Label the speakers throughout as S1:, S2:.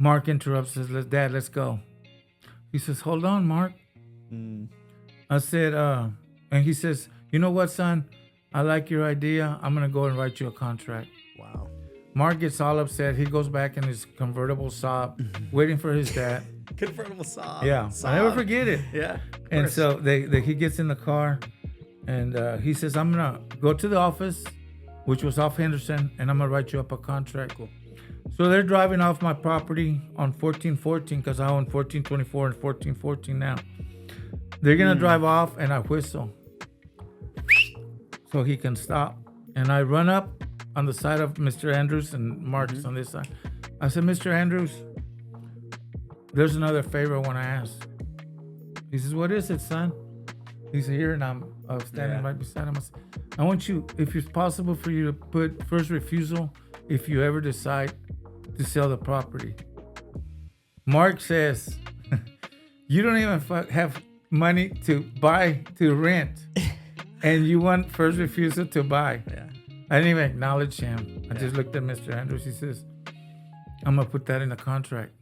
S1: Mark interrupts, says, Dad, let's go. He says, hold on, Mark. I said, and he says, you know what, son? I like your idea. I'm going to go and write you a contract.
S2: Wow.
S1: Mark gets all upset. He goes back in his convertible Saab, waiting for his dad.
S2: Convertible Saab.
S1: Yeah,
S2: Saab.
S1: I never forget it.
S2: Yeah.
S1: And so he gets in the car, and he says, I'm going to go to the office, which was off Henderson, and I'm going to write you up a contract. Cool. So they're driving off my property on 1414 because I own 1424 and 1414 now. They're going to drive off, and I whistle so he can stop. And I run up on the side of Mr. Andrews, and Mark's on this side. I said, Mr. Andrews, there's another favor I want to ask. He says, what is it, son? He's here, and I'm standing right beside him. I said, I want you, if it's possible for you to put first refusal if you ever decide to sell the property. Mark says, you don't even have money to buy, to rent, and you want first refusal to buy.
S2: Yeah.
S1: I didn't even acknowledge him. I just looked at Mr. Andrews. He says, I'm going to put that in the contract.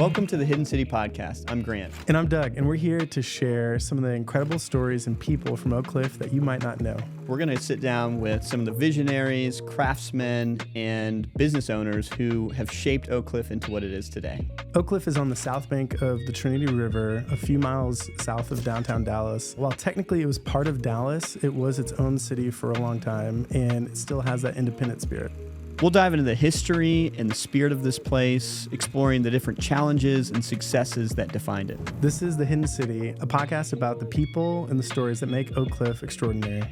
S3: Welcome to the Hidden City Podcast. I'm Grant.
S2: And I'm Doug, and we're here to share some of the incredible stories and people from Oak Cliff that you might not know.
S3: We're going to sit down with some of the visionaries, craftsmen, and business owners who have shaped Oak Cliff into what it is today.
S2: Oak Cliff is on the south bank of the Trinity River, a few miles south of downtown Dallas. While technically it was part of Dallas, it was its own city for a long time, and it still has that independent spirit.
S3: We'll dive into the history and the spirit of this place, exploring the different challenges and successes that defined it.
S2: This is The Hidden City, a podcast about the people and the stories that make Oak Cliff extraordinary.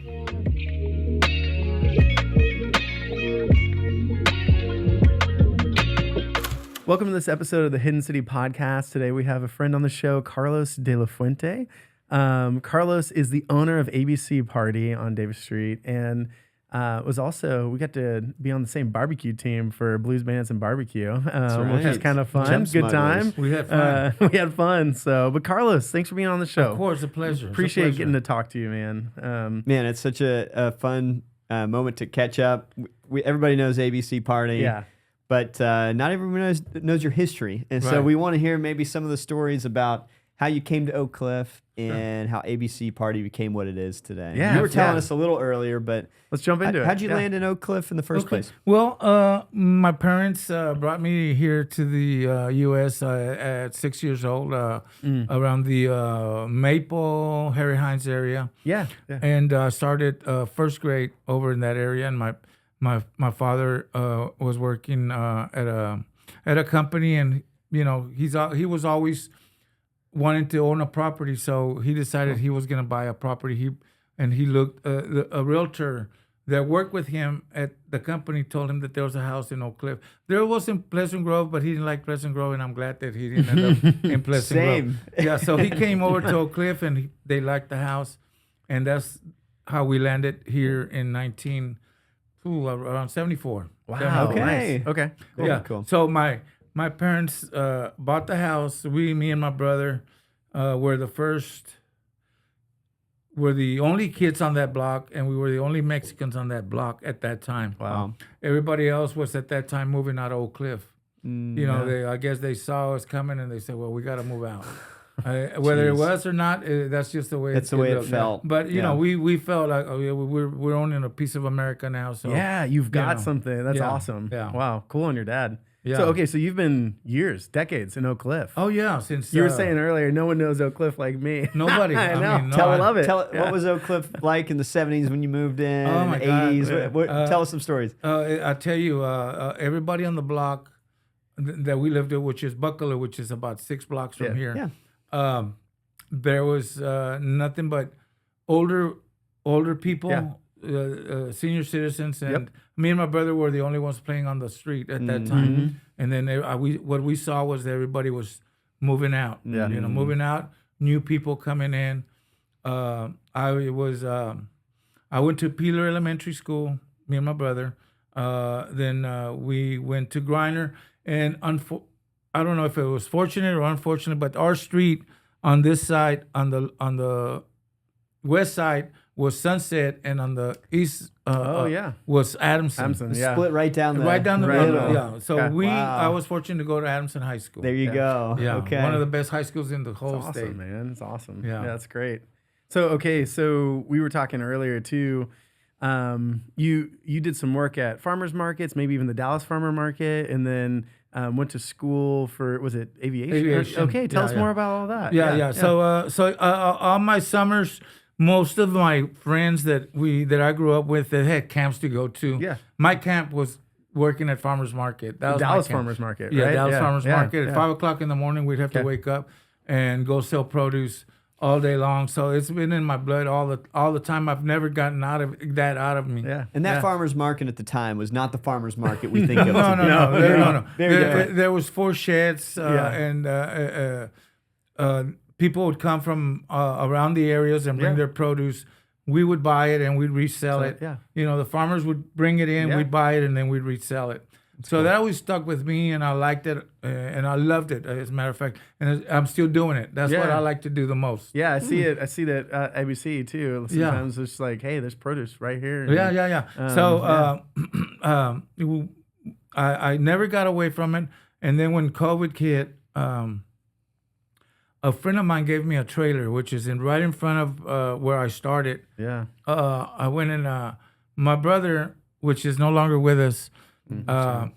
S2: Welcome to this episode of the Hidden City Podcast. Today we have a friend on the show, Carlos de la Fuente. Carlos is the owner of ABC Party on Davis Street, and we got to be on the same barbecue team for Blues Bands and Barbecue, which is kind of fun. Good time.
S1: We had fun.
S2: We had fun. But Carlos, thanks for being on the show.
S1: Of course, a pleasure.
S2: Appreciate getting to talk to you, man.
S3: Man, it's such a fun moment to catch up. Everybody knows ABC Party.
S2: Yeah.
S3: But not everyone knows your history. And so we want to hear maybe some of the stories about how you came to Oak Cliff and how ABC Party became what it is today.
S2: Yeah,
S3: you were telling us a little earlier, but
S2: let's jump into it.
S3: How'd you land in Oak Cliff in the first place?
S1: Well, my parents brought me here to the U.S. At 6 years old, around the Maple, Harry Hines area.
S2: Yeah.
S1: And started first grade over in that area. And my father was working at a company, and he was always wanted to own a property, so he decided he was going to buy a property. He looked a realtor that worked with him at the company told him that there was a house in Oak Cliff. There was in Pleasant Grove, but he didn't like Pleasant Grove, and I'm glad that he didn't end up in Pleasant Grove. Yeah, so he came over to Oak Cliff, and they liked the house, and that's how we landed here in around 74.
S2: Wow.
S1: 74.
S3: Okay.
S2: Nice. Okay.
S3: Cool.
S1: Yeah.
S3: Cool.
S1: So my parents bought the house. Me and my brother were the only kids on that block, and we were the only Mexicans on that block at that time.
S3: Wow.
S1: Everybody else was at that time moving out of Oak Cliff. I guess they saw us coming, and they said, well, we got to move out. Whether it was or not, that's just the way
S3: it felt.
S1: But we felt like we're owning a piece of America now. So
S2: yeah, you've got something. That's awesome.
S1: Yeah.
S2: Wow. Cool on your dad.
S1: Yeah.
S2: So you've been decades in Oak Cliff.
S1: Oh yeah, since
S2: you were saying earlier, no one knows Oak Cliff like me.
S1: Nobody.
S2: I know.
S3: Love it. What was Oak Cliff like in the 70s when you moved in?
S1: Oh my
S3: in the 80s?
S1: God.
S3: Tell us some stories.
S1: I tell you, everybody on the block that we lived in, which is Buckler, which is about 6 blocks from here.
S3: Yeah.
S1: There was nothing but older people, senior citizens, and me and my brother were the only ones playing on the street at that time. And then what we saw was that everybody was moving out.
S2: Yeah.
S1: Moving out, new people coming in. I went to Peeler Elementary School, me and my brother. Then we went to Griner, and I don't know if it was fortunate or unfortunate, but our street on this side, on the west side, was Sunset, and on the east
S2: yeah.
S1: was Adamson.
S2: Adamson, yeah.
S3: Split right down the
S2: Right.
S3: middle.
S1: Yeah. So
S2: Yeah.
S1: I was fortunate to go to Adamson High School.
S3: There you go.
S1: Yeah,
S3: Okay.
S1: one of the best high schools in the whole
S2: It's awesome,
S1: state.
S2: man. It's awesome.
S1: Yeah.
S2: That's great. So we were talking earlier too. You did some work at farmers markets, maybe even the Dallas Farmer Market, and then went to school for, was it aviation?
S1: Aviation.
S2: Okay, tell us
S1: Yeah.
S2: more about all that.
S1: Yeah. So on my summers, most of my friends that I grew up with that had camps to go to.
S2: Yeah.
S1: My camp was working at farmers market. That was my
S2: Dallas
S1: camp.
S2: Farmers Market,
S1: Yeah,
S2: right?
S1: Dallas Farmers Market. At 5:00 in the morning, we'd have to
S2: Okay.
S1: wake up and go sell produce all day long. So it's been in my blood all the time. I've never gotten out of me.
S2: Yeah.
S3: And that farmer's market at the time was not the farmer's market we think of.
S1: No.
S3: Very
S1: There was 4 sheds, and people would come from around the areas and bring
S2: Yeah.
S1: their produce. We would buy it and we'd resell it.
S2: yeah.
S1: The farmers would bring it in,
S2: Yeah.
S1: we'd buy it, and then we'd resell it. So that always stuck with me, and I liked it, and I loved it, as a matter of fact. And I'm still doing it. That's what
S2: Yeah.
S1: I like to do the most.
S2: Yeah, I see it. I see that at ABC too. Sometimes it's like, hey, there's produce right here. And,
S1: Yeah. I never got away from it. And then when COVID hit, a friend of mine gave me a trailer, which is right in front of where I started.
S2: Yeah.
S1: I went in. My brother, which is no longer with us,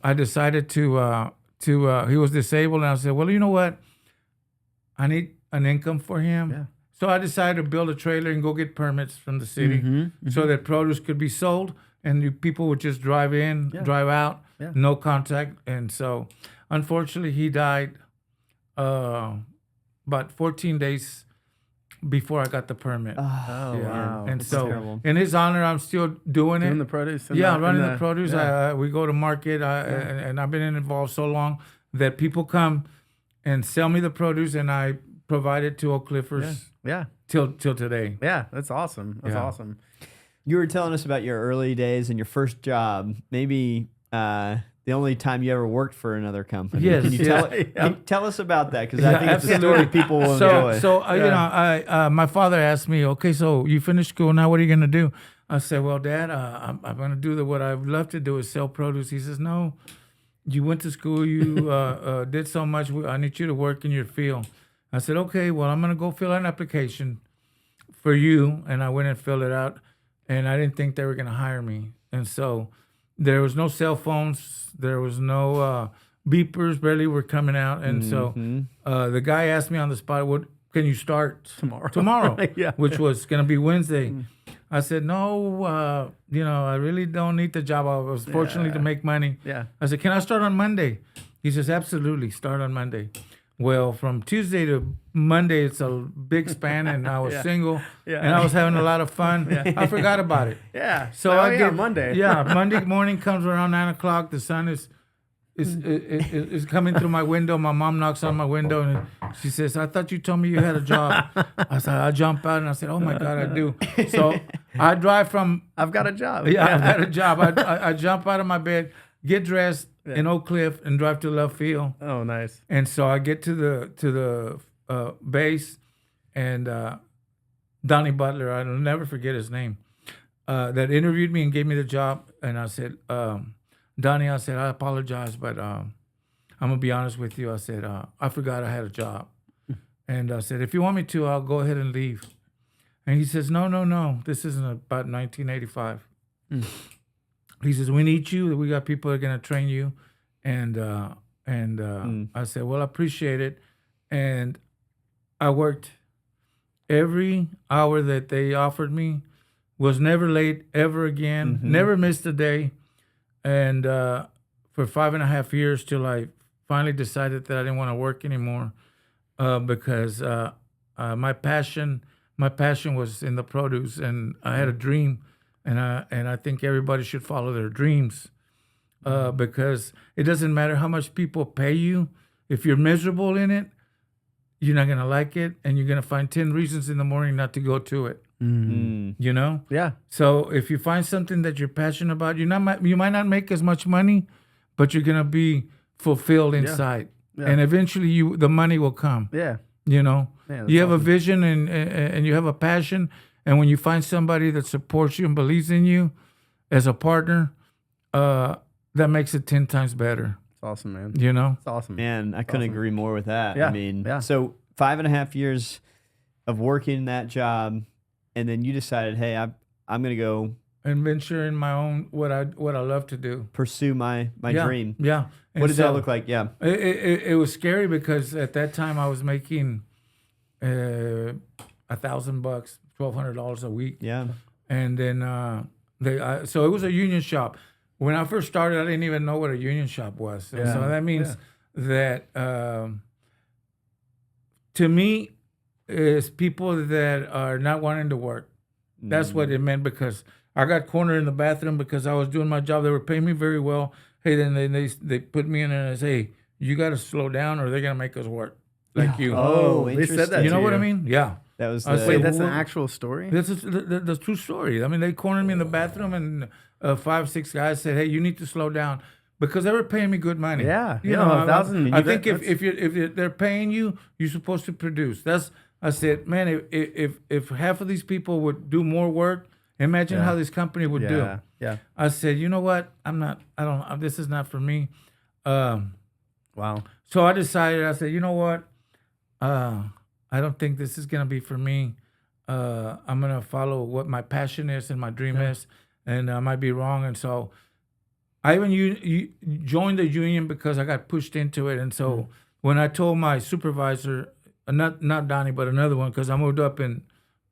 S1: I decided to. He was disabled, and I said, "Well, you know what? I need an income for him."
S2: Yeah.
S1: So I decided to build a trailer and go get permits from the city, so that produce could be sold, and people would just drive in, drive out, no contact. And so, unfortunately, he died about 14 days before I got the permit.
S2: Oh, wow.
S1: And
S3: That's
S1: so,
S3: terrible.
S1: in his honor, I'm still doing
S2: Doing
S1: it.
S2: the produce.
S1: Running the produce. We go to market, and I've been involved so long that people come and sell me the produce, and I provide it to Oak Cliffers
S2: Yeah.
S1: till today.
S2: Yeah. That's awesome. That's
S1: Yeah.
S2: awesome.
S3: You were telling us about your early days and your first job. Maybe the only time you ever worked for another company.
S1: Yes,
S3: Can you
S1: yeah.
S3: tell us about that? Because I think it's a story
S1: absolutely.
S3: people will enjoy.
S1: My father asked me, okay, so you finished school, now what are you going to do? I said, well, Dad, I'm going to do what I love to do is sell produce. He says, no, you went to school, you did so much, I need you to work in your field. I said, okay, well, I'm going to go fill out an application for you. And I went and filled it out, and I didn't think they were going to hire me. And so there was no cell phones, there was no beepers, barely were coming out. And so the guy asked me on the spot, "What can you start tomorrow?"
S2: Yeah.
S1: Which was going to be Wednesday. I said, no, I really don't need the job. I was fortunate to make money.
S2: Yeah.
S1: I said, can I start on Monday? He says, absolutely, start on Monday. Well, from Tuesday to Monday, it's a big span, and I was single,
S2: Yeah.
S1: and I was having a lot of fun. I forgot about it.
S2: Yeah.
S1: So I get
S2: Monday.
S1: Yeah, Monday morning comes around 9:00. The sun is coming through my window. My mom knocks on my window and she says, "I thought you told me you had a job." I said, I jump out and I said, "Oh my God, I do." So I drive from.
S2: I've got a job.
S1: Yeah, I've got a job. I jump out of my bed, get dressed in Oak Cliff, and drive to Love Field.
S2: Oh, nice.
S1: And so I get to the base, and Donnie Butler, I'll never forget his name, that interviewed me and gave me the job. And I said, Donnie, I said, I apologize, but I'm going to be honest with you. I said, I forgot I had a job. And I said, if you want me to, I'll go ahead and leave. And he says, no, this isn't about 1985. He says, we need you. We got people that are going to train you. And I said, well, I appreciate it. And I worked every hour that they offered me, was never late ever again, never missed a day. And for 5.5 years till I finally decided that I didn't want to work anymore because my passion was in the produce, and I had a dream. And I think everybody should follow their dreams because it doesn't matter how much people pay you. If you're miserable in it, you're not going to like it, and you're going to find 10 reasons in the morning not to go to it. You know?
S2: Yeah.
S1: So if you find something that you're passionate about, you might not make as much money, but you're going to be fulfilled inside.
S2: Yeah.
S1: And eventually the money will come.
S2: Yeah.
S1: You know?
S2: Man, that's
S1: you have
S2: awesome.
S1: a vision and you have a passion, And when you find somebody that supports you and believes in you as a partner, that makes it 10 times better.
S2: It's awesome, man.
S1: You know?
S2: It's awesome.
S3: Man, I couldn't agree more with that.
S2: Yeah,
S3: I mean,
S2: yeah.
S3: so 5.5 years of working that job, and then you decided, hey, I'm going to go
S1: And venture in my own, what I love to do.
S3: pursue my
S1: Yeah,
S3: dream.
S1: Yeah. And
S3: What did that
S1: so
S3: look like? Yeah.
S1: It was scary because at that time I was making $1,000, $1,200 a week.
S3: Yeah.
S1: And then so it was a union shop. When I first started, I didn't even know what a union shop was. And so that means that to me, is people that are not wanting to work. That's what it meant, because I got cornered in the bathroom because I was doing my job. They were paying me very well. Hey, then they put me in there and say, hey, you got to slow down or they're going to make us work like you.
S3: Oh,
S2: they said that
S3: interesting.
S1: You know
S2: to
S1: what I
S2: you.
S1: mean? Yeah.
S3: That was
S1: I
S3: the,
S1: say,
S2: Wait, that's an
S1: well,
S2: actual story?
S1: This is the true story. I mean, they cornered me in the bathroom, and 5, 6 guys said, "Hey, you need to slow down," because they were paying me good money.
S2: Yeah,
S1: you
S2: yeah,
S1: know,
S2: 1,000.
S1: I think if they're paying you, you're supposed to produce. I said, man, if half of these people would do more work, imagine how this company would do.
S2: Yeah.
S1: I said, you know what? This is not for me.
S2: Wow.
S1: So I decided. I said, you know what? I don't think this is gonna be for me. I'm gonna follow what my passion is and my dream is, and I might be wrong. And so I even joined the union because I got pushed into it. And so when I told my supervisor, not Donnie, but another one, because I moved up in.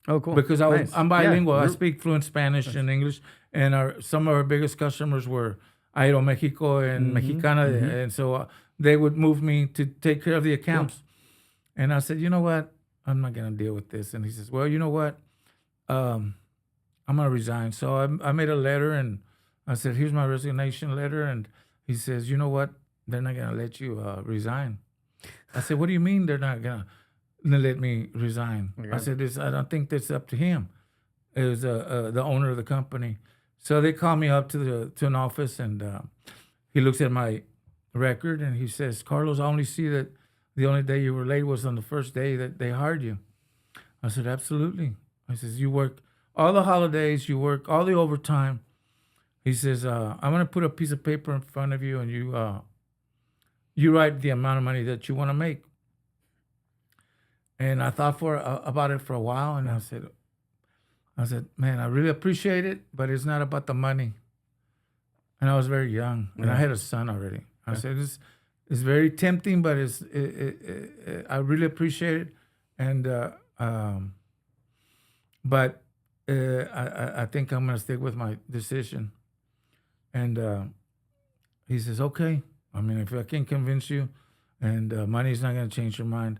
S2: Oh, cool.
S1: Because
S2: Nice.
S1: I'm bilingual.
S2: Yeah,
S1: I speak fluent Spanish and English, and some of our biggest customers were Aero Mexico and Mexicana, and so they would move me to take care of the accounts. And I said, you know what? I'm not gonna deal with this. And he says, well, you know what? I'm gonna resign. So I made a letter, and I said, here's my resignation letter. And he says, you know what? They're not gonna let you resign. I said, what do you mean they're not gonna let me resign? I said, I don't think that's up to him. It was the owner of the company. So they called me up to an office, and he looks at my record, and he says, Carlos, I only see that the only day you were late was on the first day that they hired you. I said, absolutely. I says, you work all the holidays, you work all the overtime. He says, I'm going to put a piece of paper in front of you, and you write the amount of money that you want to make. And I thought about it for a while, and I said, man, I really appreciate it, but it's not about the money. And I was very young, and I had a son already. I said, it's very tempting, but I really appreciate it, and but I think I'm gonna stick with my decision. And he says, okay. I mean, if I can convince you, and money's not gonna change your mind.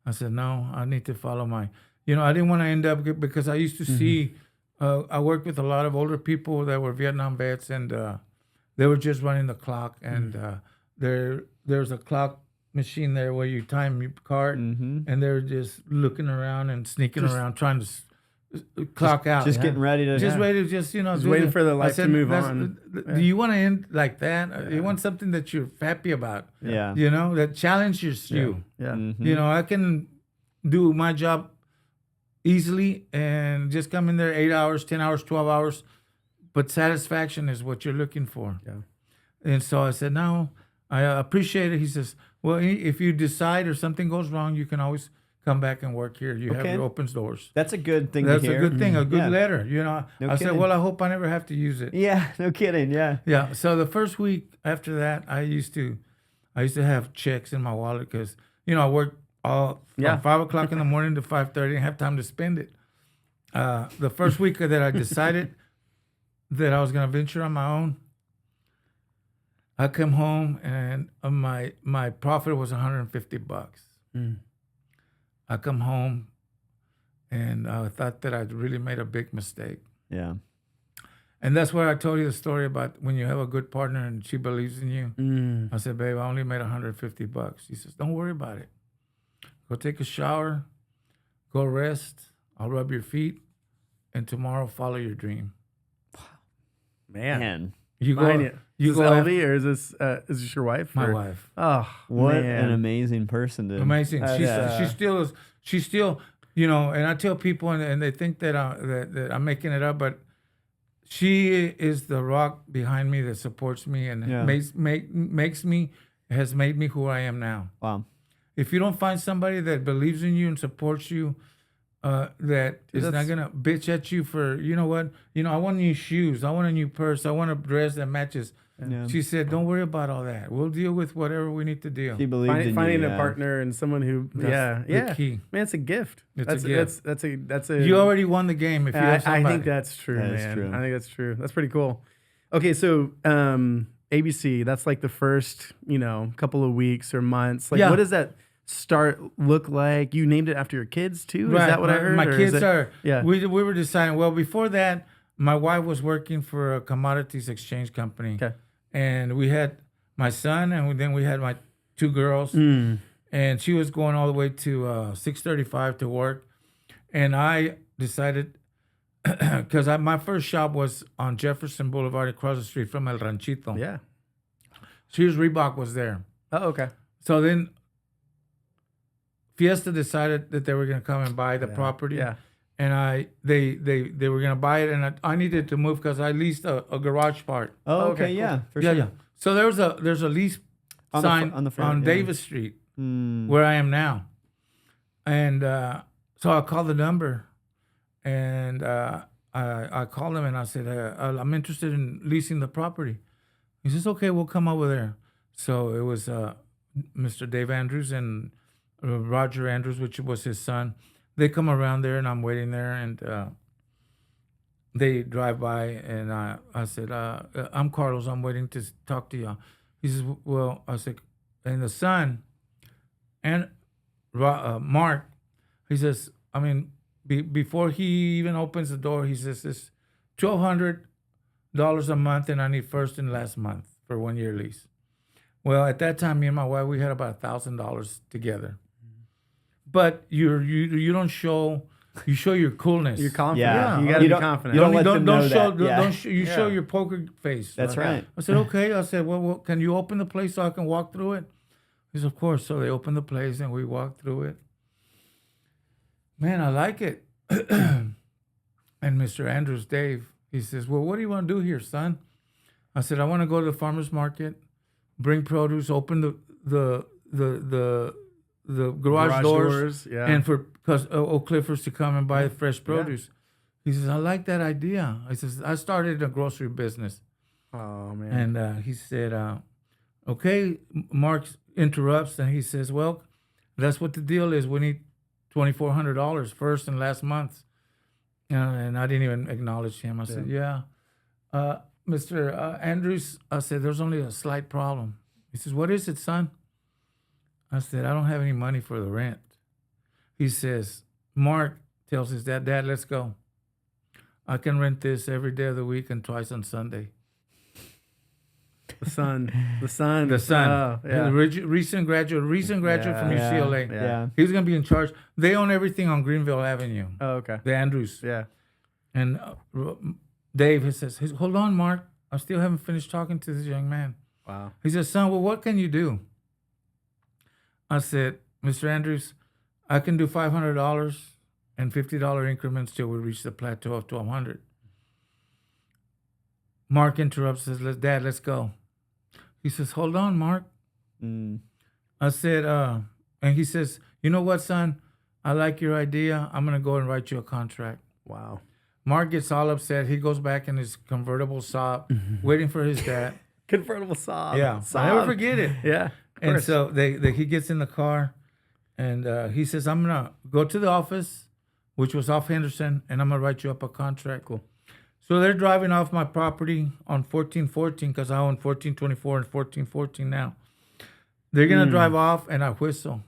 S1: I said, no, I need to follow I didn't want to end up, because I used to see, I worked with a lot of older people that were Vietnam vets, and they were just running the clock, and there's a clock machine there where you time your card, and they're just looking around and sneaking around trying to clock out.
S3: Just getting ready to.
S1: Just ready to just
S2: waiting for the life to move on.
S1: Do you want to end like that? You want something that you're happy about?
S3: Yeah.
S1: That challenges you.
S2: Yeah.
S1: I can do my job easily and just come in there 8 hours, 10 hours, 12 hours, but satisfaction is what you're looking for.
S2: Yeah.
S1: And so I said, no, I appreciate it. He says, well, if you decide or something goes wrong, you can always come back and work here. You have your open doors.
S3: That's a good thing
S1: That's
S3: to hear.
S1: a good thing, a good
S3: Yeah.
S1: letter.
S3: No
S1: I said,
S3: kidding.
S1: well, I hope I never have to use it.
S3: Yeah, no kidding. Yeah.
S1: Yeah. So the first week after that, I used to have checks in my wallet because, I worked from 5 o'clock in the morning to 5:30 and have time to spend it. The first week that I decided that I was going to venture on my own, I come home and my profit was $150. I come home and I thought that I'd really made a big mistake.
S3: Yeah.
S1: And that's where I told you the story about when you have a good partner and she believes in you. I said, babe, I only made $150. She says, don't worry about it. Go take a shower, go rest. I'll rub your feet, and tomorrow follow your dream.
S2: Man.
S1: You go.
S2: Is this LV, or is this your wife?
S1: My
S2: or?
S1: wife.
S2: Oh,
S3: What
S2: man.
S3: an amazing person to.
S1: Amazing.
S2: Yeah.
S1: She still is. She still. you know, and I tell people, and they think that, that I'm making it up, but she is the rock behind me that supports me and
S3: Yeah.
S1: has made me who I am now.
S3: Wow.
S1: If you don't find somebody that believes in you and supports you, that is not gonna bitch at you for, you know what, I want new shoes, I want a new purse, I want a dress that matches.
S3: Yeah.
S1: She said, "Don't worry about all that. We'll deal with whatever we need to deal."
S3: She believed in
S2: Finding
S3: you.
S2: a partner and someone who,
S1: That's the key.
S2: man, it's a gift.
S1: It's a gift.
S2: That's a.
S1: You already won the game if you have
S2: I
S1: somebody.
S2: think that's true,
S3: That is
S2: man.
S3: true.
S2: I think that's true. That's pretty cool. Okay, so ABC, that's like the first, couple of weeks or months. Like,
S1: Yeah.
S2: what does that start look like? You named it after your kids too?
S1: Right.
S2: Is that what I heard?
S1: My
S2: Or is
S1: kids
S2: it-
S1: are.
S2: Yeah.
S1: We were deciding. Well, before that, my wife was working for a commodities exchange company.
S2: Okay.
S1: And we had my son, and then we had my 2 girls,
S2: Mm.
S1: and she was going all the way to 6:35 to work, and I decided because my first shop was on Jefferson Boulevard across the street from El Ranchito.
S2: Yeah.
S1: Sears Reebok was there.
S2: Oh, okay.
S1: So then Fiesta decided that they were going to come and buy the property.
S2: Yeah.
S1: And they were going to buy it, and I needed to move because I leased a garage part.
S3: Oh,
S2: Okay,
S3: okay,
S2: cool.
S3: yeah, for
S1: Yeah,
S3: sure.
S1: yeah. So there's a lease
S3: On the fr-
S1: sign
S3: on the front, yeah.
S1: Davis Street
S3: Mm.
S1: where I am now, and so I called the number, and I called him and I said, I'm interested in leasing the property. He says, okay, we'll come over there. So it was Mr. Dave Andrews and Roger Andrews, which was his son. They come around there, and I'm waiting there, and they drive by, and I said, I'm Carlos. I'm waiting to talk to you. He says, well, I said, and the son, and Mark, he says, I mean, before he even opens the door, he says, it's $1,200 a month, and I need first and last month for 1 year lease. Well, at that time, me and my wife, we had about $1,000 together. But you don't show, you show your coolness.
S2: You're confident.
S3: Yeah.
S2: You got to
S3: You
S2: be
S3: don't-
S2: confident.
S3: you don't let them know
S1: show,
S3: that. Yeah.
S1: you show
S2: Yeah.
S1: your poker face.
S3: That's right.
S1: I said, okay. I said, well, can you open the place so I can walk through it? He said, of course. So they opened the place and we walked through it. Man, I like it. And Mr. Andrews, Dave, he says, well, what do you want to do here, son? I said, I want to go to the farmer's market, bring produce, open the garage doors,
S2: Yeah.
S1: and for because Oak Cliffers to come and buy fresh produce. He says, I like that idea. I says, I started a grocery business.
S2: Oh, man.
S1: And he said, okay. Mark interrupts and he says, well, that's what the deal is. We need $2,400 first and last month. And I didn't even acknowledge him. I said, yeah. Mr. Andrews, I said, there's only a slight problem. He says, what is it, son? I said, I don't have any money for the rent. He says, Mark tells his dad, Dad, let's go. I can rent this every day of the week and twice on Sunday.
S2: The son.
S1: The son.
S2: Oh, yeah.
S1: Recent graduate from
S2: Yeah.
S1: UCLA.
S3: Yeah.
S1: He was going to be in charge. They own everything on Greenville Avenue.
S2: Oh, okay.
S1: The Andrews.
S2: Yeah.
S1: And Dave, he says, hold on, Mark. I still haven't finished talking to this young man.
S2: Wow.
S1: He says, son, well, what can you do? I said, Mr. Andrews, I can do $500 and $50 increments till we reach the plateau of 1,200. Mark interrupts, says, Dad, let's go. He says, hold on, Mark.
S3: Mm.
S1: I said, and he says, you know what, son? I like your idea. I'm going to go and write you a contract.
S2: Wow.
S1: Mark gets all upset. He goes back in his convertible Saab, waiting for his dad.
S2: Convertible Saab.
S1: Yeah,
S2: Saab.
S1: I'll never forget it.
S2: Yeah.
S1: And
S2: course.
S1: so he gets in the car, and he says, I'm going to go to the office, which was off Henderson, and I'm going to write you up a contract.
S2: Cool.
S1: So they're driving off my property on 1414 because I own 1424 and 1414 now. They're going to drive off, and I whistle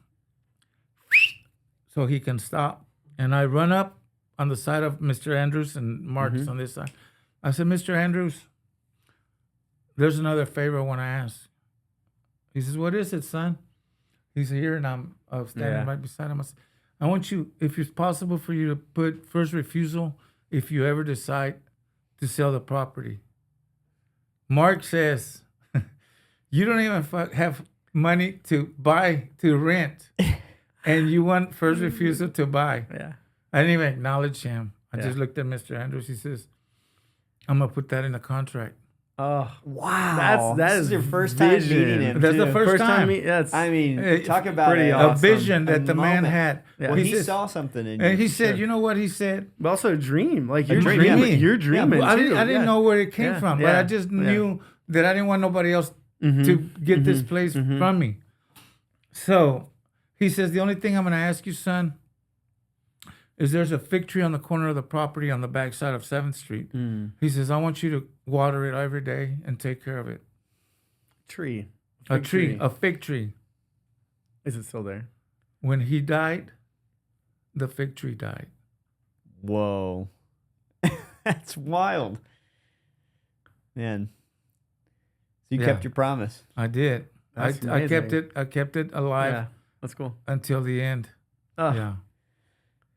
S1: so he can stop. And I run up on the side of Mr. Andrews, and Mark's on this side. I said, Mr. Andrews, there's another favor I want to ask. He says, what is it, son? He's here, and I'm standing right beside him. I said, I want you, if it's possible for you to put first refusal if you ever decide to sell the property. Mark says, you don't even have money to rent, and you want first refusal to buy.
S2: Yeah.
S1: I didn't even acknowledge him. I
S2: Yeah.
S1: just looked at Mr. Andrews. He says, I'm going to put that in the contract.
S2: Oh,
S3: Wow.
S2: that
S3: This
S2: is
S3: is your first time
S2: vision.
S3: meeting him.
S1: That's the
S3: too.
S1: first time.
S2: That's
S3: I mean,
S1: Hey,
S3: talk about
S2: pretty
S3: a,
S1: A
S2: awesome.
S1: vision that
S3: a
S1: the man
S3: moment.
S1: had.
S2: Yeah.
S3: Well, he
S1: says-
S3: saw something in you.
S1: And he said, you know what he said?
S2: but also a dream. Like
S3: A
S2: you're
S3: dream,
S2: dreaming.
S3: yeah.
S2: You're dreaming.
S1: I
S2: too.
S1: didn't
S2: Yeah.
S1: know where it came
S2: Yeah,
S1: from, but
S2: yeah,
S1: I just
S2: yeah.
S1: knew that I didn't want nobody else
S2: Mhm,
S1: to get this
S2: mhm,
S1: place
S2: mhm.
S1: from me. So he says, the only thing I'm going to ask you, son, is there's a fig tree on the corner of the property on the back side of 7th Street.
S2: Mm.
S1: He says, I want you to water it every day and take care of it.
S2: Tree.
S1: A
S2: Fig
S1: tree, a fig tree.
S2: Is it still there?
S1: When he died, the fig tree died.
S3: Whoa. That's wild. Man. So you
S1: Yeah.
S3: kept your promise.
S1: I did. I
S2: That's
S1: kept
S2: amazing.
S1: it. I kept it alive
S2: Yeah, that's cool.
S1: until the end.
S2: Oh,
S1: Yeah.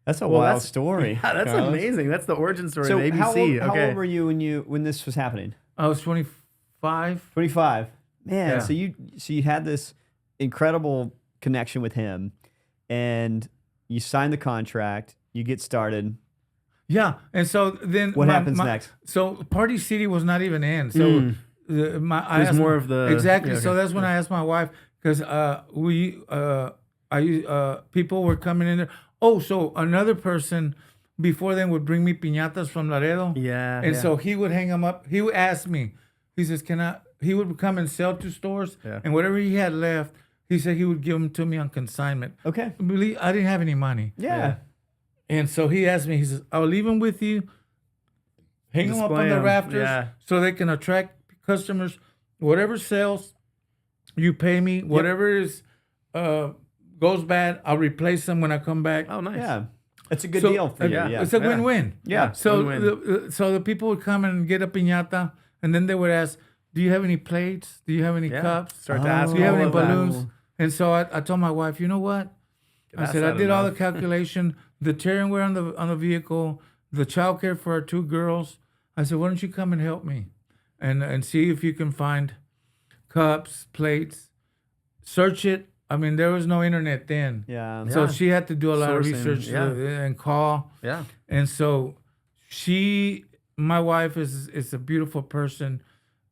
S3: That's a
S2: Well,
S3: wild
S2: that's-
S3: story.
S2: yeah, that's
S3: Carlos.
S2: amazing. That's the origin story
S3: So
S2: of ABC.
S3: how
S2: okay.
S3: old were you when this was happening?
S1: I was 25.
S3: 25. Man,
S1: Yeah.
S3: so you had this incredible connection with him, and you signed the contract. You get started.
S1: Yeah, and so then
S3: What happens next?
S1: So Party City was not even in. So
S2: Mm.
S1: I
S2: It was
S1: asked
S2: more
S1: my-
S2: of the
S1: exactly.
S2: yeah,
S1: So
S2: okay.
S1: that's when I asked my wife because people were coming in there. Oh, so another person before then would bring me piñatas from Laredo.
S2: Yeah.
S1: And
S2: yeah.
S1: so he would hang them up. He would ask me. He says, "Can I?" He would come and sell to stores,
S2: Yeah.
S1: and whatever he had left, he said he would give them to me on consignment.
S3: Okay.
S1: Believe I didn't have any money.
S3: Yeah.
S1: And so he asked me, he says, I'll leave them with you, hang them up
S2: Display
S1: on the
S2: 'em,
S1: rafters
S2: yeah.
S1: so they can attract customers. Whatever sells, you pay me. Whatever is goes bad, I'll replace them when I come back.
S2: Oh, nice.
S3: Yeah. It's a good
S1: So,
S3: deal for you.
S2: yeah.
S3: Yeah.
S1: It's a
S2: Yeah.
S1: win-win.
S3: Yeah.
S1: So
S2: Win-win.
S1: so the people would come and get a piñata, and then they would ask, do you have any plates? Do you have any
S2: Yeah.
S1: cups?
S2: Start to ask
S1: Do you have
S2: all
S1: any
S2: of that.
S1: balloons? And so I told my wife, you know what? I
S2: That's
S1: said, I
S2: not
S1: did all the
S2: enough.
S1: calculation, the tearing wear on the vehicle, the childcare for our 2 girls. I said, why don't you come and help me and see if you can find cups, plates, search it. I mean, there was no internet then.
S3: Yeah.
S1: So
S2: Yeah.
S1: she had to do a lot of
S2: Sourcing,
S1: research
S2: yeah.
S1: and call.
S2: Yeah.
S1: And so my wife is a beautiful person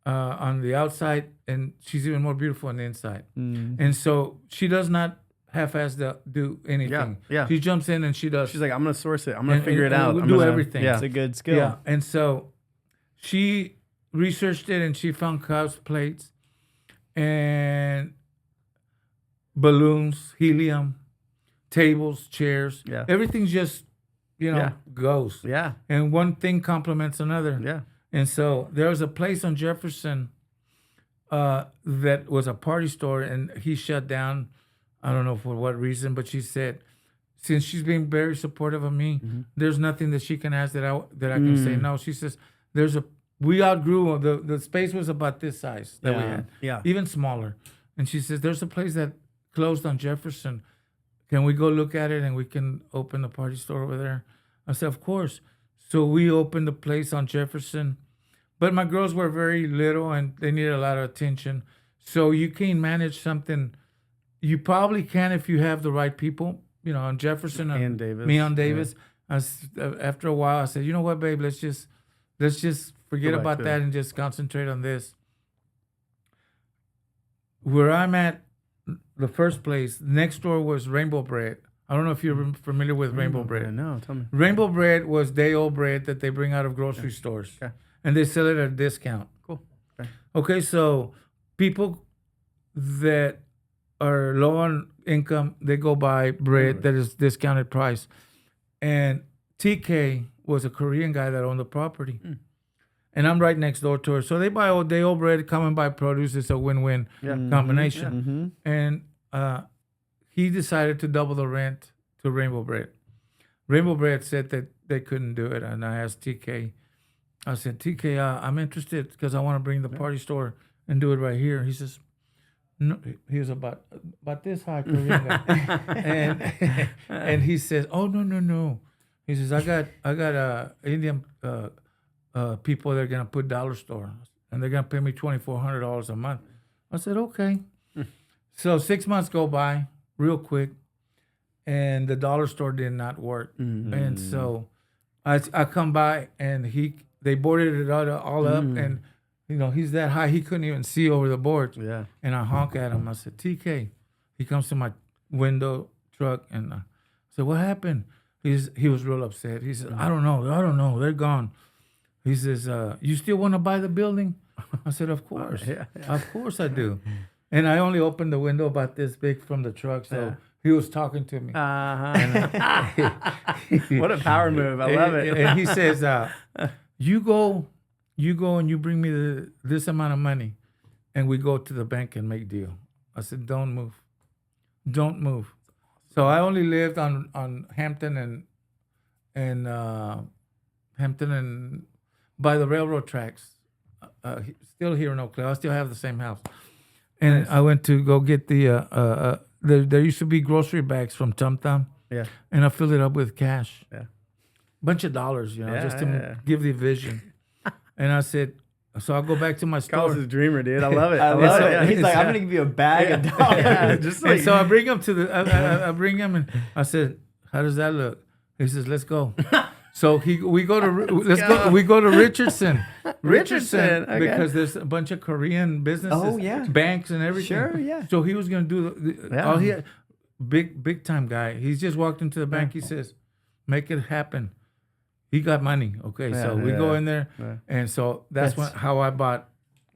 S1: on the outside, and she's even more beautiful on the inside.
S3: Mm.
S1: And so she does not half-ass do anything.
S2: yeah.
S1: She jumps in and she does.
S2: She's like, I'm gonna source it. I'm gonna
S1: And-
S2: figure
S1: and-
S2: it
S1: and
S2: out.
S1: we'll
S2: I'm
S1: do
S2: gonna-
S1: everything.
S2: Yeah.
S3: It's a good skill.
S1: Yeah. And so she researched it and she found cups, plates, and balloons, helium, tables, chairs.
S2: Yeah.
S1: Everything's just,
S2: Yeah.
S1: goes.
S2: Yeah.
S1: And one thing complements another.
S2: Yeah.
S1: And so there was a place on Jefferson that was a party store, and he shut down. I don't know for what reason, but she said, since she's being very supportive of me, there's nothing that she can ask that I can say no. She says, we outgrew the space was about this size that we
S3: Yeah.
S1: had,
S2: Yeah.
S1: even smaller. And she says, there's a place that closed on Jefferson. Can we go look at it and we can open the party store over there? I said, of course. So we opened the place on Jefferson, but my girls were very little and they needed a lot of attention. So you can manage something. You probably can if you have the right people, on Jefferson
S2: And Davis.
S1: me on Davis. After a while, I said, you know what, babe, let's just forget
S2: Go back
S1: about
S2: to
S1: that and just concentrate on this. Where I'm at, the first place, next door was Rainbow Bread. I don't know if you're familiar with Rainbow Bread.
S2: No, tell me.
S1: Rainbow Bread was day-old bread that they bring out of grocery stores.
S2: Okay.
S1: And they sell it at a discount.
S2: Cool. Okay.
S1: Okay, so people that are low on income, they go buy bread that is discounted price. And TK was a Korean guy that owned the property. And I'm right next door to her. So they buy all day-old bread, come and buy produce. It's a win-win combination.
S3: Mm-hmm.
S1: And he decided to double the rent to Rainbow Bread. Rainbow Bread said that they couldn't do it. And I asked TK, I said, TK, I'm interested because I want to bring the party store and do it right here. He says, no, he was about this high, Korean guy. and he says, oh, no. He says, I got Indian people that are going to put dollar store and they're going to pay me $2,400 a month. I said, okay. So 6 months go by real quick. and the dollar store did not work. And so I come by, and they boarded it all up, and he's that high he couldn't even see over the boards.
S2: Yeah.
S1: And I honk at him. I said, TK. He comes to my window truck, and I said, what happened? He was real upset. He said, I don't know. They're gone. He says, you still want to buy the building? I said, of course. Of course I do. And I only opened the window about this big from the truck, so he was talking to me.
S2: What a power move. I love it.
S1: And he says, you go and you bring me this amount of money, and we go to the bank and make deal. I said, don't move. So I only lived on Hampton and by the railroad tracks. Still here in Oak Cliff. I still have the same house. And I went to go get there used to be grocery bags from Tum Tum.
S2: Yeah.
S1: And I filled it up with cash.
S2: Yeah.
S1: Bunch of dollars, just to
S2: Yeah.
S1: give the vision. And I said, so I'll go back to my store.
S2: Carlos is a dreamer, dude. I love it. I
S3: So
S2: love it.
S3: he's like, I'm gonna give you a bag of dollars.
S2: Yeah, just like
S1: And so I bring him I bring him, and I said, how does that look? He says, let's go. So we go to Richardson.
S2: Richardson, okay.
S1: Because there's a bunch of Korean businesses,
S3: Oh, yeah.
S1: banks and everything.
S3: Sure, yeah.
S1: So he was gonna do all he had, big time guy. He's just walked into the bank. He says, make it happen. He got money. Okay, so we go in there, and so that's how I bought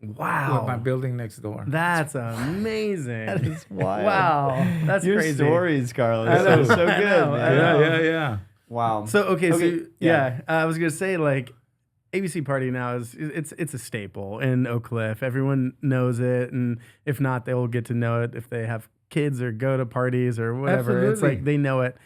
S1: my building next door.
S2: That's amazing.
S3: That is wild.
S2: Wow. That's
S3: Your
S2: crazy.
S3: stories, Carlos. That was so good,
S2: know,
S3: man.
S2: I know.
S1: Yeah.
S3: Wow.
S2: So
S3: Okay, yeah.
S2: I was gonna say like ABC Party now it's a staple in Oak Cliff. Everyone knows it, and if not, they will get to know it if they have kids or go to parties or whatever.
S1: Absolutely.
S2: It's like they know it.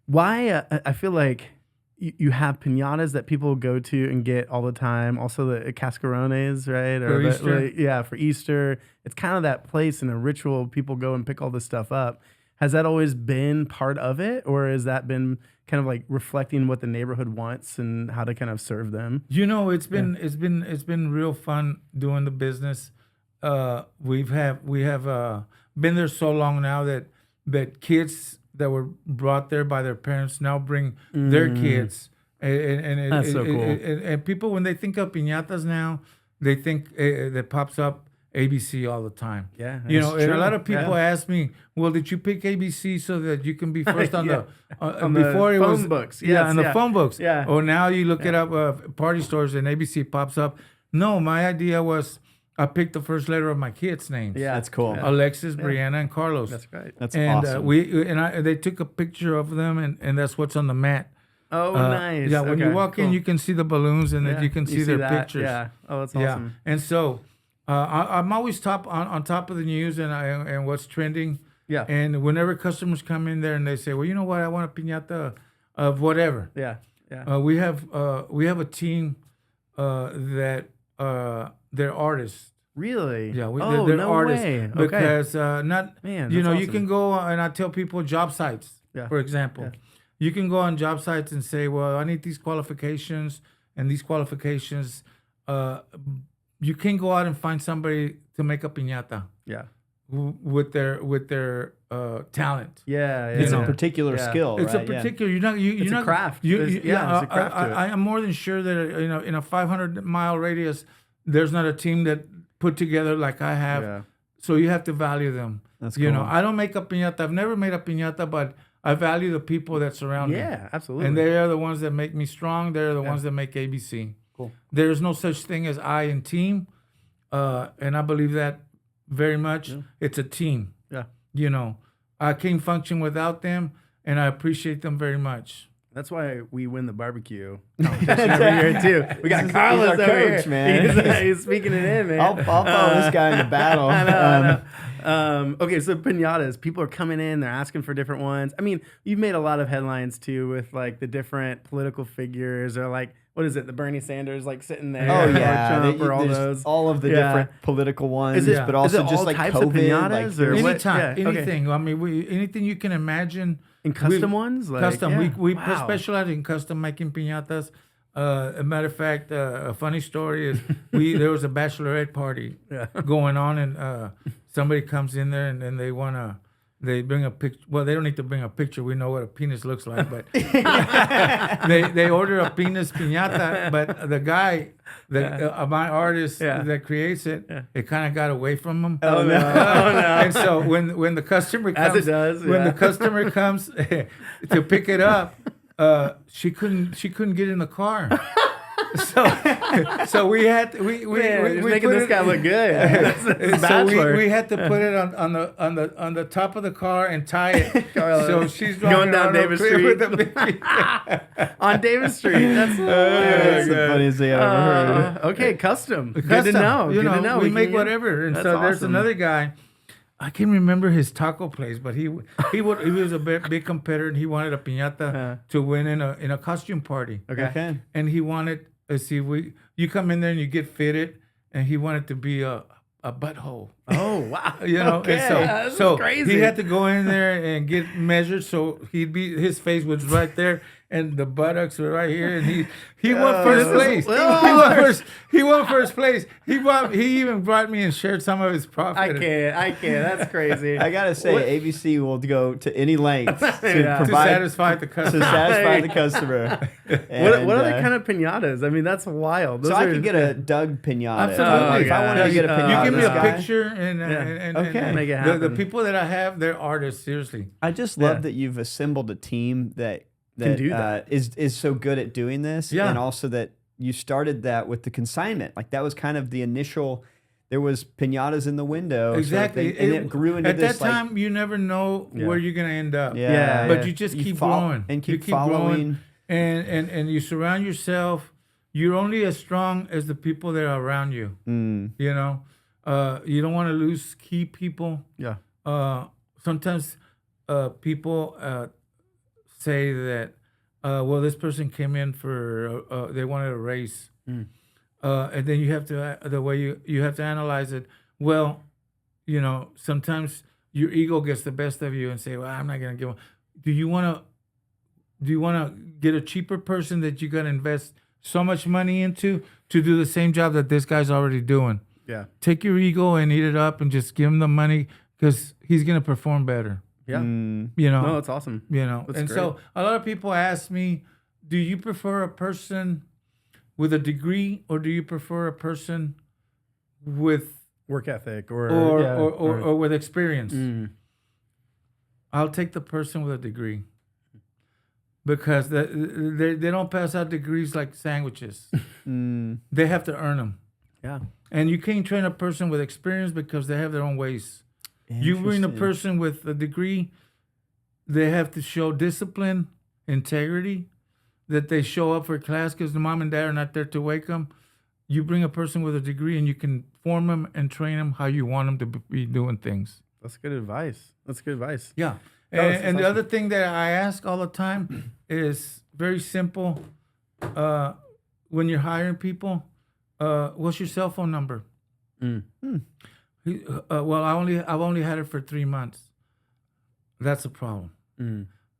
S2: Why I feel like you have piñatas that people go to and get all the time. Also the cascarones, right?
S1: For Easter.
S2: For Easter. It's kind of that place and a ritual. People go and pick all this stuff up. Has that always been part of it, or has that been kind of like reflecting what the neighborhood wants and how to kind of serve them?
S1: It's been real fun doing the business. We have been there so long now that kids that were brought there by their parents now bring their kids. And
S2: That's so cool.
S1: And people, when they think of piñatas now, they think that pops up ABC all the time.
S2: Yeah,
S1: and
S2: that's
S1: a lot
S2: true.
S1: of people ask me, well, did you pick ABC so that you can be first on
S2: Yeah.
S1: the
S2: On
S1: before
S2: the
S1: it was
S2: phone books.
S1: yeah,
S2: Yes,
S1: on the
S2: yeah.
S1: phone books.
S2: Yeah.
S1: Or now you look it up party stores and ABC pops up. No, my idea was I picked the first letter of my kids' names.
S2: Yeah,
S3: That's cool.
S1: Alexis, Brianna, and Carlos.
S2: That's great.
S3: That's
S1: and
S3: awesome.
S1: they took a picture of them, and that's what's on the mat.
S2: Oh, nice.
S1: Yeah, when you
S2: Okay,
S1: walk in,
S2: cool.
S1: you can see the balloons, and then you can see their
S2: that.
S1: pictures.
S2: Yeah. Oh, that's
S1: Yeah,
S2: awesome.
S1: and so I'm always on top of the news and what's trending.
S2: Yeah.
S1: And whenever customers come in there and they say, well, you know what, I want a piñata of whatever.
S2: Yeah. Yeah.
S1: We have a team that they're artists.
S2: Really?
S1: Yeah,
S2: Oh,
S1: they're
S2: no
S1: artists
S2: way. Okay.
S1: because
S2: Man,
S1: you
S2: that's
S1: you
S2: awesome.
S1: can go and I tell people job sites,
S2: Yeah.
S1: for example, you can go on job sites and say, well, I need these qualifications and these qualifications. You can go out and find somebody to make a piñata
S2: Yeah.
S1: with their talent.
S2: Yeah.
S3: It's
S1: you
S3: a
S1: know.
S3: particular
S2: Yeah.
S3: skill,
S1: It's
S3: right?
S1: a particular. You're not. You're
S2: It's a
S1: not,
S2: craft.
S1: You,
S2: There's-
S1: you-
S2: yeah, it's a craft to it.
S1: I am more than sure that in a 500-mile radius, there's not a team that put together like I have.
S2: Yeah.
S1: So you have to value them.
S3: That's
S1: You know,
S3: cool.
S1: I don't make a piñata. I've never made a piñata, but I value the people that surround me.
S2: Yeah, absolutely.
S1: And they are the ones that make me strong. They're the ones that make ABC.
S2: Cool.
S1: There's no such thing as I in team, and I believe that very much. It's a team.
S2: Yeah.
S1: You know, I can't function without them, and I appreciate them very much.
S2: That's why we win the barbecue competition every year too. We got
S3: He's
S2: Carlos
S3: our
S2: over
S3: coach,
S2: here.
S3: man.
S2: He's speaking it in, man.
S3: I'll follow this guy into battle.
S2: I know. Okay, so piñatas, people are coming in, they're asking for different ones. I mean, you've made a lot of headlines too with like the different political figures or like, what is it, the Bernie Sanders like sitting there
S3: Oh
S2: or
S3: yeah,
S2: Trump or all
S3: there's
S2: those.
S3: all of the
S2: Yeah.
S3: different political ones,
S2: Is it-
S3: but also
S2: is it
S3: just
S2: all
S3: like
S2: types of
S3: COVID,
S2: piñatas or
S3: there's-
S2: what?
S1: Anytime,
S2: Yeah, okay.
S1: anything. I mean, anything you can imagine.
S2: And custom ones? Like,
S1: Custom.
S2: yeah.
S1: We
S2: Wow.
S1: specialize in custom making piñatas. A matter of fact, a funny story is there was a bachelorette party
S2: Yeah.
S1: going on, and somebody comes in there and then they they bring a picture. Well, they don't need to bring a picture. We know what a penis looks like, but they order a penis piñata. But the guy, my artist that creates it, it kind of got away from him.
S2: Oh no!
S1: And so when the customer comes,
S2: As it does,
S1: when the customer comes to pick it up, she couldn't get in the car. So we had to, we
S2: making
S1: put
S2: this
S1: it,
S2: guy look good.
S1: so we had to put it on the top of the car and tie it. So she's
S2: Going down Davis Street.
S1: with the baby.
S2: On Davis Street. That's
S3: That's the funniest thing I've ever heard.
S2: okay, custom. Good to
S1: Custom.
S2: know.
S1: You
S2: Good to
S1: know,
S2: know.
S1: we
S2: can
S1: make
S2: get-
S1: whatever. And
S2: That's
S1: so there's
S2: awesome.
S1: another guy. I can't remember his taco place, but he was a big competitor, and he wanted a piñata to win in a costume party.
S2: Okay.
S1: And he wanted, you come in there and you get fitted, and he wanted to be a butthole.
S2: Oh wow.
S1: You know,
S2: Okay.
S1: and
S2: This
S1: so
S2: is crazy.
S1: he had to go in there and get measured, so his face was right there, and the buttocks were right here, and he won first place. He won first place. He even brought me and shared some of his profit.
S2: I can't. That's crazy.
S3: I gotta say, ABC will go to any length to
S2: Yeah.
S1: to
S3: provide
S1: satisfy the
S3: to
S1: customer.
S3: satisfy the customer.
S2: What
S3: And,
S2: other kind of pinatas? I mean, that's wild. Those
S3: So I
S2: are-
S3: could get a Doug pinata.
S1: Absolutely.
S3: If I wanted to get a
S2: Oh,
S3: pinata,
S1: You give me
S3: this
S1: a
S3: guy,
S1: picture, and
S3: Okay.
S2: Make it
S1: the
S2: happen.
S1: people that I have, they're artists. Seriously.
S3: I just love
S2: Yeah.
S3: that you've assembled a team that
S2: Can do that.
S3: is so good at doing this,
S1: Yeah.
S3: and also that you started that with the consignment. Like that was kind of the initial. There was pinatas in the window, sort of
S1: Exactly.
S3: thing, and it grew into
S1: At
S3: this
S1: that time, you never know where you're gonna end up.
S3: Yeah,
S1: But you just keep growing.
S3: and
S1: You
S3: keep following.
S1: growing, and you surround yourself. You're only as strong as the people that are around you.
S3: Mm.
S1: You know, you don't want to lose key people.
S2: Yeah.
S1: Sometimes people say that, well, this person came in for they wanted a raise, and then you have to you have to analyze it. Well, you know, sometimes your ego gets the best of you and say, well, I'm not gonna give. Do you want to get a cheaper person that you gotta invest so much money into to do the same job that this guy's already doing?
S2: Yeah.
S1: Take your ego and eat it up and just give him the money because he's gonna perform better.
S2: Yeah.
S1: You know.
S2: No, that's awesome.
S1: You know,
S2: That's
S1: and
S2: great.
S1: so a lot of people ask me, do you prefer a person with a degree or do you prefer a person with
S2: Work ethic or
S1: with experience?
S2: Mm.
S1: I'll take the person with a degree because they don't pass out degrees like sandwiches. They have to earn them.
S2: Yeah.
S1: And you can't train a person with experience because they have their own ways. You bring a person with a degree, they have to show discipline, integrity, that they show up for class because the mom and dad are not there to wake them. You bring a person with a degree and you can form them and train them how you want them to be doing things.
S2: That's good advice.
S1: Yeah.
S2: that's
S1: And the
S2: awesome.
S1: other thing that I ask all the time is very simple. When you're hiring people, what's your cell phone number? Well, I've only had it for 3 months. That's a problem.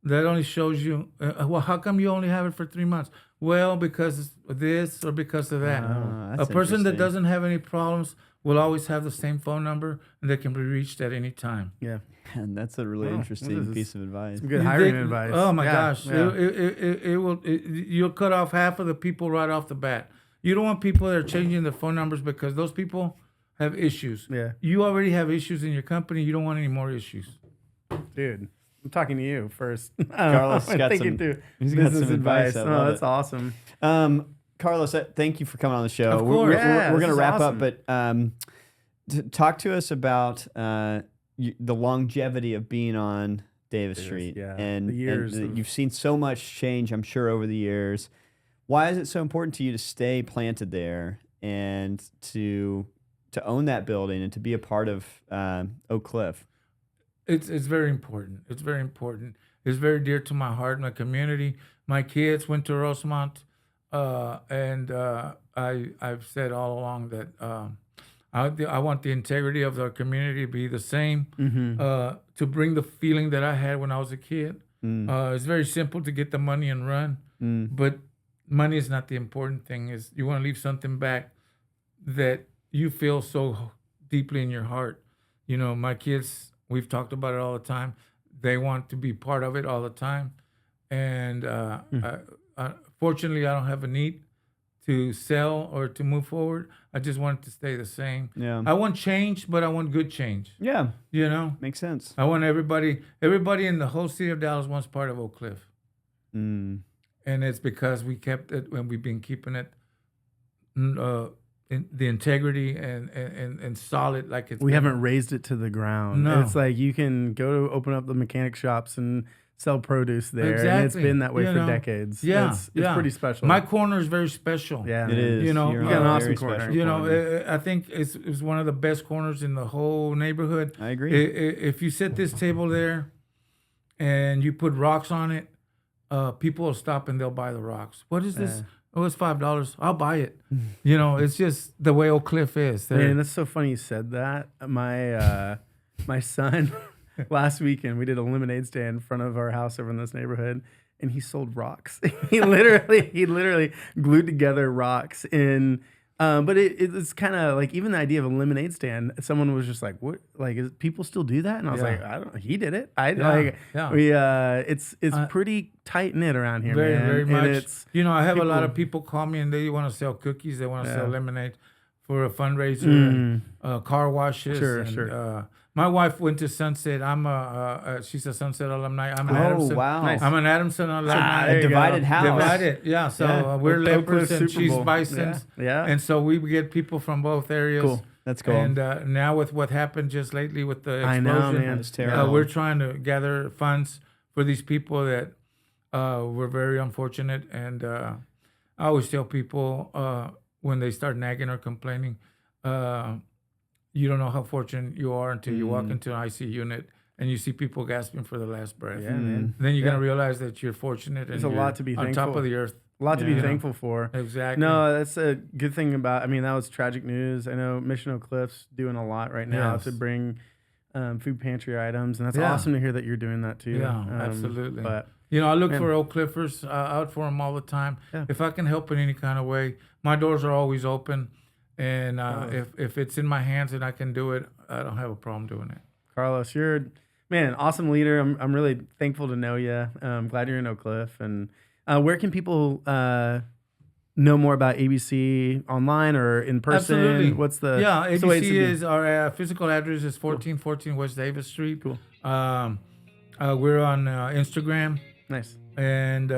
S1: That only shows you. Well, how come you only have it for 3 months? Well, because of this or because of that. A
S3: that's
S1: person that
S3: interesting.
S1: doesn't have any problems will always have the same phone number and they can be reached at any time.
S2: Yeah.
S3: And that's a really
S2: Wow,
S3: interesting
S2: this is
S3: piece of advice.
S2: Some good
S1: You
S2: hiring
S1: think-
S2: advice.
S1: Oh my
S2: Yeah,
S1: gosh,
S2: yeah.
S1: you'll cut off half of the people right off the bat. You don't want people that are changing their phone numbers because those people have issues.
S2: Yeah.
S1: You already have issues in your company. You don't want any more issues.
S2: Dude, I'm talking to you first.
S3: Carlos
S2: I'm
S3: got
S2: thinking
S3: some-
S2: through
S3: he's got
S2: business
S3: some advice. I
S2: No,
S3: love
S2: that's
S3: it.
S2: awesome.
S3: Carlos, thank you for coming on the show.
S1: Of
S3: We're-
S1: course.
S3: We're,
S2: Yeah,
S3: we're
S2: this
S3: going to
S2: is
S3: wrap
S2: awesome.
S3: up, but talk to us about the longevity of being on Davis Street.
S2: yeah.
S3: And,
S2: The years
S3: and
S2: of-
S3: you've seen so much change, I'm sure, over the years. Why is it so important to you to stay planted there and to own that building and to be a part of Oak Cliff?
S1: It's very important. It's very important. It's very dear to my heart, my community. My kids went to Rosemont, and I've said all along that I want the integrity of our community to be the same, to bring the feeling that I had when I was a kid. It's very simple to get the money and run, but money is not the important thing. Is you want to leave something back that you feel so deeply in your heart. You know, my kids We've talked about it all the time. They want to be part of it all the time. And fortunately, I don't have a need to sell or to move forward. I just want it to stay the same.
S3: Yeah.
S1: I want change, but I want good change.
S3: Yeah.
S1: You know?
S3: Makes sense.
S1: I want everybody in the whole city of Dallas wants part of Oak Cliff.
S3: Mm.
S1: And it's because we kept it and we've been keeping it in the integrity and solid like it's
S2: We
S1: been.
S2: haven't raised it to the ground.
S1: No.
S2: It's like you can go to open up the mechanic shops and sell produce there. And it's
S1: Exactly.
S2: been that way
S1: You
S2: for
S1: know?
S2: decades.
S1: Yeah,
S2: It's
S1: yeah.
S2: pretty special.
S1: My corner is very special.
S2: yeah,
S3: It
S2: man.
S3: is.
S1: You know,
S3: You're
S1: you
S3: on
S1: got
S3: a
S1: an
S3: very
S2: awesome corner.
S3: special
S1: You know,
S3: corner.
S1: I think it's one of the best corners in the whole neighborhood.
S3: I agree.
S1: If you set this table there and you put rocks on it, people will stop and they'll buy the rocks. What is this?
S2: Yeah.
S1: Oh, it's $5. I'll buy it. You know, it's just the way Oak Cliff is.
S2: Man, that's so funny you said that. My son last weekend we did a lemonade stand in front of our house over in this neighborhood, and he sold rocks. he literally glued together rocks in. But it's kind of like even the idea of a lemonade stand. Someone was just like, "What? Like, people still do that?" And I was
S1: Yeah.
S2: like, "I don't. He did it.
S1: Yeah.
S2: We. It's pretty tight knit around here,
S1: very,
S2: man.
S1: very
S2: And
S1: much.
S2: it's
S1: You know, I have a lot
S2: people-
S1: of people call me and they want to sell cookies. They want to sell
S2: Yeah.
S1: lemonade for a fundraiser, and, car washes.
S2: Sure,
S1: and,
S2: sure.
S1: My wife went to Sunset. She's a Sunset alumni. I'm an
S3: Oh,
S1: Adamson.
S3: wow.
S2: Nice.
S1: I'm an Adamson alumni.
S2: there
S3: A
S2: you
S3: divided
S2: go.
S3: house.
S1: Divided, yeah. So
S2: Yeah.
S1: we're
S2: Oak Cliff
S1: leopards and
S2: Super
S1: she's
S2: Bowl.
S1: bisons.
S2: Yeah.
S1: And so we get people from both areas.
S2: Cool.
S3: That's cool.
S1: And now with what happened just lately with the
S2: I
S1: explosion,
S2: know, man.
S3: It's terrible.
S1: we're trying to gather funds for these people that were very unfortunate. And I always tell people when they start nagging or complaining, you don't know how fortunate you are until you walk into an IC unit and you see people gasping for the last breath.
S2: Yeah, man.
S1: Then you're
S2: Yeah.
S1: gonna realize that you're fortunate and
S2: There's a
S1: you're
S2: lot to be
S1: on top
S2: thankful.
S1: of the earth.
S2: A lot to be
S1: Yeah.
S2: thankful for.
S1: Exactly.
S2: No, that's a good thing about. I mean, that was tragic news. I know Mission Oak Cliff's doing a lot right now
S1: Yes.
S2: to bring food pantry items, and that's
S1: Yeah.
S2: awesome to hear that you're doing that too.
S1: Yeah, absolutely.
S2: But
S1: You know, I look
S2: Man.
S1: for Oak Cliffers out for them all the time.
S2: Yeah.
S1: If I can help in any kind of way, my doors are always open. And if it's in my hands and I can do it, I don't have a problem doing it.
S2: Carlos, you're man, awesome leader. I'm really thankful to know you. I'm glad you're in Oak Cliff. And where can people know more about ABC online or in person?
S1: Absolutely.
S2: What's the
S1: Yeah,
S2: what's the way to
S1: ABC
S2: be?
S1: is our physical address is 1414 West Davis Street.
S2: Cool.
S1: We're on Instagram
S2: Nice.
S1: and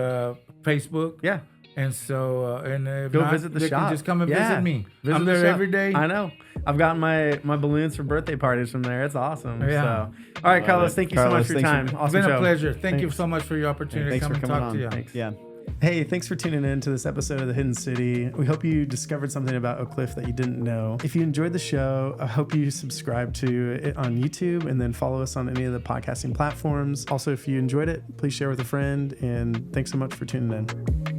S1: Facebook.
S2: Yeah.
S1: And so, and if
S2: Go
S1: not,
S2: visit the
S1: they
S2: shop.
S1: can just come and
S2: Yeah.
S1: visit me.
S2: Visit
S1: I'm
S2: the
S1: there
S2: shop.
S1: every day.
S2: I know. I've gotten my balloons for birthday parties from there. It's awesome.
S1: Yeah.
S2: So, all right, Carlos, thank you so much
S3: Carlos,
S2: for your
S3: thanks
S2: time.
S3: for-
S1: It's
S2: Awesome
S1: been a
S2: show.
S1: pleasure. Thank you
S2: Thanks.
S1: so much for your opportunity
S3: Thanks
S1: to come
S3: for
S1: and
S3: coming
S1: talk to
S3: on.
S1: you.
S2: Thanks.
S3: Yeah.
S2: Hey, thanks for tuning in to this episode of The Hidden City. We hope you discovered something about Oak Cliff that you didn't know. If you enjoyed the show, I hope you subscribe to it on YouTube and then follow us on any of the podcasting platforms. Also, if you enjoyed it, please share with a friend. And thanks so much for tuning in.